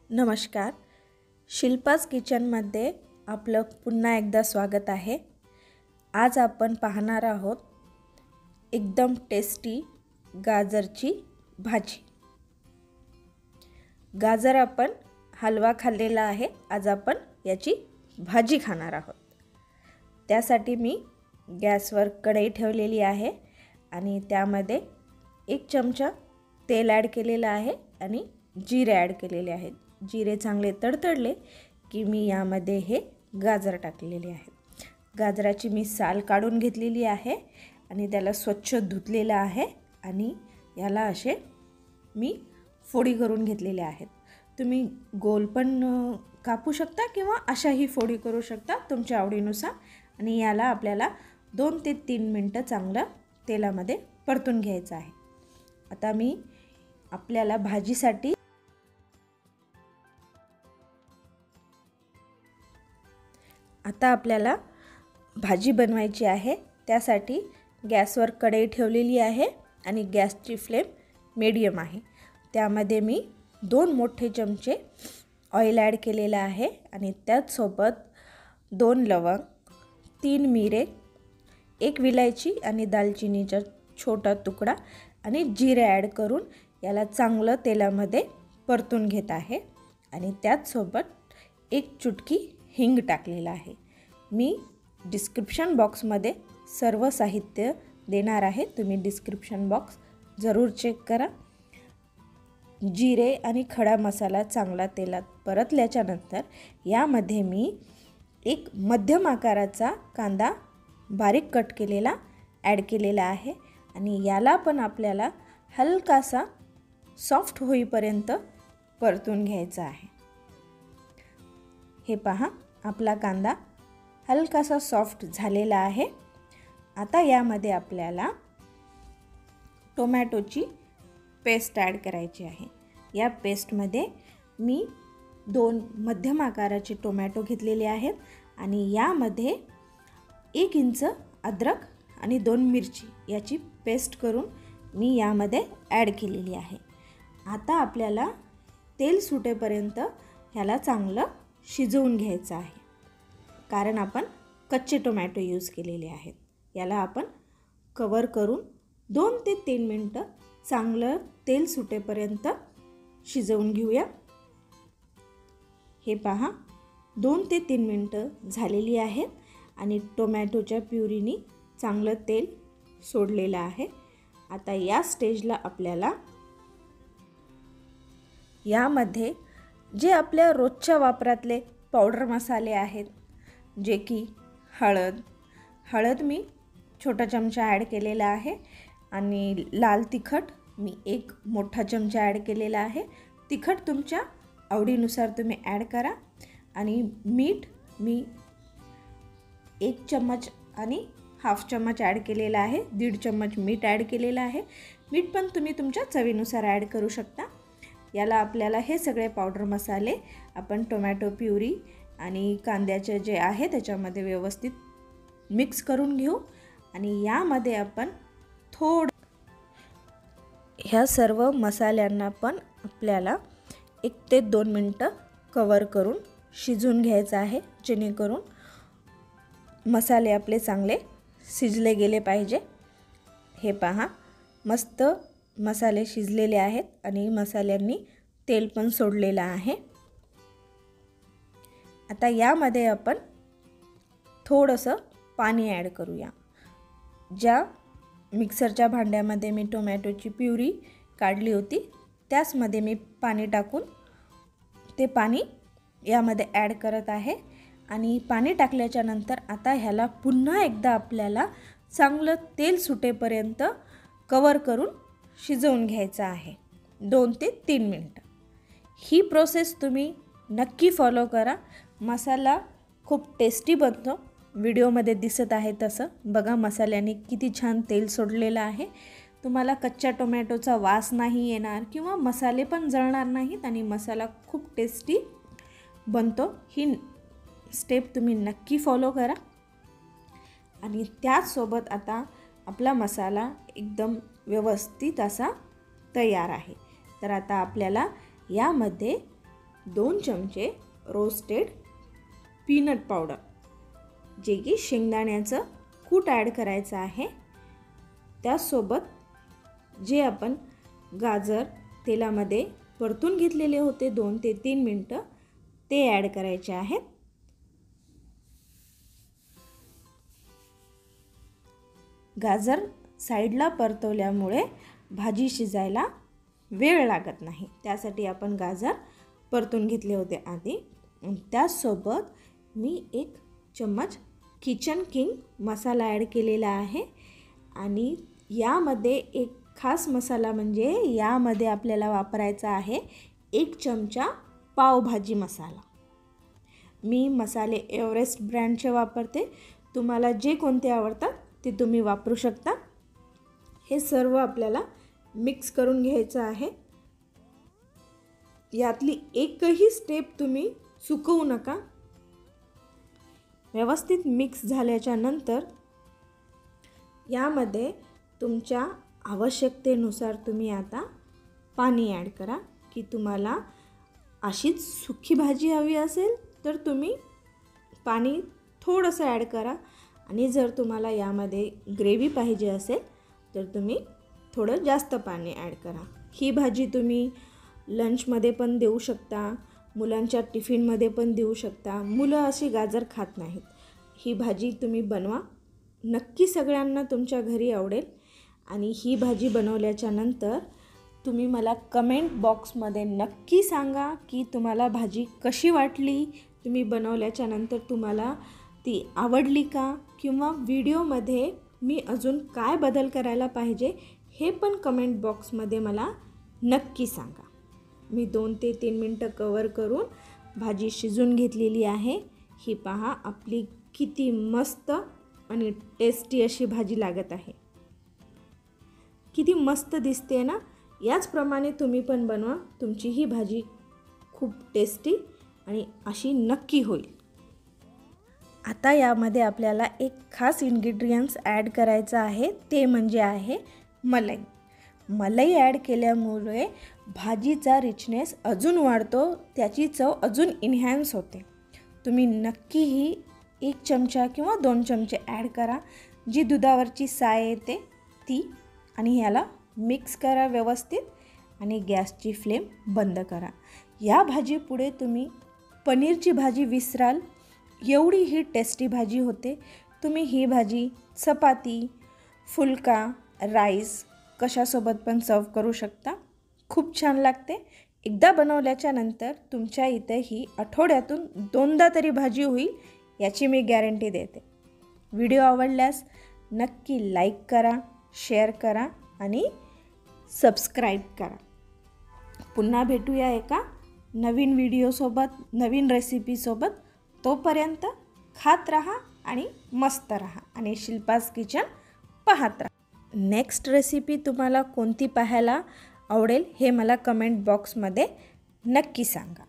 नमस्कार. शिल्पाज किचनमध्ये आपलं पुन्हा एकदा स्वागत आहे. आज आपण पाहणार आहोत एकदम टेस्टी गाजरची भाजी. गाजर आपण हलवा खाल्लेला आहे, आज आपण याची भाजी खाणार आहोत. त्यासाठी मी गॅसवर कढई ठेवलेली आहे आणि त्यामध्ये 1 चमचा तेल ॲड केलेलं आहे आणि जिरे ॲड केलेले आहेत. जिरे चांगले तडतडले की मी यामध्ये हे गाजर टाकलेले आहेत. गाजराची मी साल काढून घेतलेली आहे आणि त्याला स्वच्छ धुतलेलं आहे आणि याला असे मी फोडी करून घेतलेल्या आहेत. तुम्ही गोल पण कापू शकता किंवा अशाही फोडी करू शकता तुमच्या आवडीनुसार. आणि याला आपल्याला 2 ते 3 मिनटं चांगलं तेलामध्ये परतून घ्यायचं आहे. आता मी आपल्याला भाजीसाठी आपल्याला भाजी बनवायची आहे. त्यासाठी गॅसवर कढई ठेवलेली आहे आणि गॅसची फ्लेम मीडियम आहे. त्यामध्ये मी 2 मोठे चमचे ऑइल ॲड केलेलं आहे आणि त्याचसोबत 2 लवंग, 3 मिरे, 1 विलायची आणि दालचिनीचा छोटा तुकडा आणि जिरे ॲड करून याला चांगलं तेलामध्ये परतून घेत आहे. आणि त्याचसोबत 1 चुटकी हिंग टाकलेला आहे. मी डिस्क्रिप्शन बॉक्समध्ये सर्व साहित्य देणार आहे, तुम्ही डिस्क्रिप्शन बॉक्स जरूर चेक करा. जिरे आणि खडा मसाला चांगला तेलात परतल्याच्या नंतर यामध्ये मी 1 मध्यम आकाराचा कांदा बारीक कट केलेला ॲड केलेला आहे आणि याला पण आपल्याला हलकासा सॉफ्ट होईपर्यंत परतून घ्यायचा आहे. हे पहा, आपला कांदा हलकासा सॉफ्ट झालेला आहे. आता यामध्ये आपल्याला टोमॅटोची पेस्ट ॲड करायची आहे. या पेस्टमध्ये मी 2 मध्यम आकाराचे टोमॅटो घेतलेले आहेत आणि यामध्ये 1 इंच अद्रक आणि 2 मिरची याची पेस्ट करून मी यामध्ये ॲड केलेली आहे. आता आपल्याला तेल सुटेपर्यंत ह्याला चांगलं शिजवून घ्यायचं आहे, कारण आपण कच्चे टोमॅटो यूज केलेले आहेत. याला आपण कवर करून 2 ते 3 मिनटं चांगलं तेल सुटेपर्यंत शिजवून घेऊया. हे पहा, 2 ते 3 मिनटं झालेली आहेत आणि टोमॅटोच्या प्युरीनी चांगलं तेल सोडलेलं आहे. आता या स्टेजला आपल्याला यामध्ये जे आपल्या रोजच्या वापरातले पावडर मसाले आहेत, जे की हळद मी छोटा चमचा ॲड केलेला आहे आणि लाल तिखट मी 1 मोठा चमचा ॲड केलेला आहे. तिखट तुमच्या आवडीनुसार तुम्ही ॲड करा. आणि मीठ मी 1 चम्मच आणि हाफ चम्मच ॲड केलेला आहे. 1.5 चम्मच मीठ ॲड केलेलं आहे. मीठ पण तुम्ही तुमच्या चवीनुसार ॲड करू शकता. याला आपल्याला हे सगळे पावडर मसाले आपण टोमॅटो प्युरी आणि कांद्याचे जे आहे त्याच्यामध्ये व्यवस्थित मिक्स करून घेऊ. आणि यामध्ये आपण ह्या सर्व मसाल्यांना पण आपल्याला 1 ते 2 मिनटं कवर करून शिजवून घ्यायचं आहे, जेणेकरून मसाले आपले चांगले शिजले गेले पाहिजे. हे पहा, मस्त मसाले शिजलेले आहेत आणि मसाल्यांनी तेल पण सोडलेलं आहे. आता यामध्ये आपण थोडंसं पाणी ॲड करूया. ज्या मिक्सरच्या भांड्यामध्ये मी टोमॅटोची प्युरी काढली होती त्याचमध्ये मी पाणी टाकून ते पाणी यामध्ये ॲड करत आहे. आणि पाणी टाकल्याच्या नंतर आता ह्याला पुन्हा एकदा आपल्याला चांगलं तेल सुटेपर्यंत कवर करून शिजवून घ्यायचं आहे 2 ते 3 मिनटं. ही प्रोसेस तुम्ही नक्की फॉलो करा. मसाला खूप टेस्टी बनतो. व्हिडिओमध्ये दिसत आहे तसं बघा, मसाल्याने किती छान तेल सोडलेलं आहे. तुम्हाला कच्च्या टोमॅटोचा वास नाही येणार किंवा मसाले पण जळणार नाहीत आणि मसाला खूप टेस्टी बनतो. ही स्टेप तुम्ही नक्की फॉलो करा. आणि त्याचसोबत आता आपला मसाला एकदम व्यवस्थित असा तयार आहे. तर आता आपल्याला यामध्ये 2 चमचे रोस्टेड पीनट पावडर, जे की शेंगदाण्याचं कूट ॲड करायचं आहे. त्यासोबत जे आपण गाजर तेलामध्ये परतून घेतलेले होते 2 ते 3 मिनटं, ते ॲड करायचे आहेत. गाजर साईडला परतवल्यामुळे भाजी शिजायला वेळ लागत नाही, त्यासाठी आपण गाजर परतून घेतले होते आधी. त्यासोबत मी 1 चम्मच किचन किंग मसाला ॲड केलेला आहे. आणि यामध्ये एक खास मसाला म्हणजे यामध्ये आपल्याला वापरायचा आहे 1 चमचा पावभाजी मसाला. मी मसाले एव्हरेस्ट ब्रँडचे वापरते. तुम्हाला जे कोणते आवडतात ते तुम्ही वापरू शकता. हे सर्व आपल्याला मिक्स करून घ्यायचं आहे. यातली एकही स्टेप तुम्ही चुकवू नका. व्यवस्थित मिक्स झाल्याच्या नंतर यामध्ये तुमच्या आवश्यकतेनुसार तुम्ही आता पाणी ॲड करा. की तुम्हाला अशीच सुकी भाजी हवी असेल तर तुम्ही पाणी थोडंसं ॲड करा. आणि जर तुम्हाला यामध्ये ग्रेव्ही पाहिजे असेल तर तुम्ही थोडं जास्त पाणी ॲड करा. ही भाजी तुम्ही लंचमध्ये पण देऊ शकता, मुलांच्या टिफिनमध्ये पण देऊ शकता. मुलं अशी गाजर खात नाहीत. ही भाजी तुम्ही बनवा, नक्की सगळ्यांना तुमच्या घरी आवडेल. आणि ही भाजी बनवल्याच्या नंतर तुम्ही मला कमेंट बॉक्समध्ये नक्की सांगा की तुम्हाला भाजी कशी वाटली. तुम्ही बनवल्याच्या नंतर तुम्हाला ती आवडली का, किंवा व्हिडिओमध्ये मी अजून काय बदल करायला पाहिजे हे पण कमेंट बॉक्समध्ये मला नक्की सांगा. मी 2 ते 3 मिनटं कवर करून भाजी शिजून घेतलेली आहे. ही पहा आपली किती मस्त आणि टेस्टी अशी भाजी लागत आहे. किती मस्त दिसते ना. याचप्रमाणे तुम्ही पण बनवा. तुमची ही भाजी खूप टेस्टी आणि अशी नक्की होईल. आता यामध्ये आपल्याला एक खास इन्ग्रेडियंट्स ॲड करायचं आहे, ते म्हणजे आहे मलाई. मलाई ॲड केल्यामुळे भाजीचा रिचनेस अजून वाढतो, त्याची चव अजून इन्हॅन्स होते. तुम्ही नक्की ही 1 चमचा किंवा 2 चमचे ॲड करा. जी दुधावरची साय येते ती. आणि ह्याला मिक्स करा व्यवस्थित आणि गॅसची फ्लेम बंद करा. या भाजीपुढे तुम्ही पनीरची भाजी विसराल, एवढी ही टेस्टी भाजी होते. तुम्ही ही भाजी चपाती, फुलका, राईस कशासोबत पण सर्व करू शकता. खूप छान लागते. एकदा बनवल्याच्या नंतर तुमच्या इथे ही आठवड्यातून 2दा तरी भाजी होईल, याची मी गॅरंटी देते. व्हिडिओ आवडल्यास नक्की लाईक करा, शेअर करा आणि सबस्क्राईब करा. पुन्हा भेटूया एका नवीन व्हिडिओसोबत, नवीन रेसिपीसोबत. तोपर्यंत खात राहा आणि मस्त राहा आणि शिल्पाज किचन पाहत राहा. नेक्स्ट रेसिपी तुम्हाला कोणती पाहायला आवडेल हे मला कमेंट बॉक्समध्ये नक्की सांगा.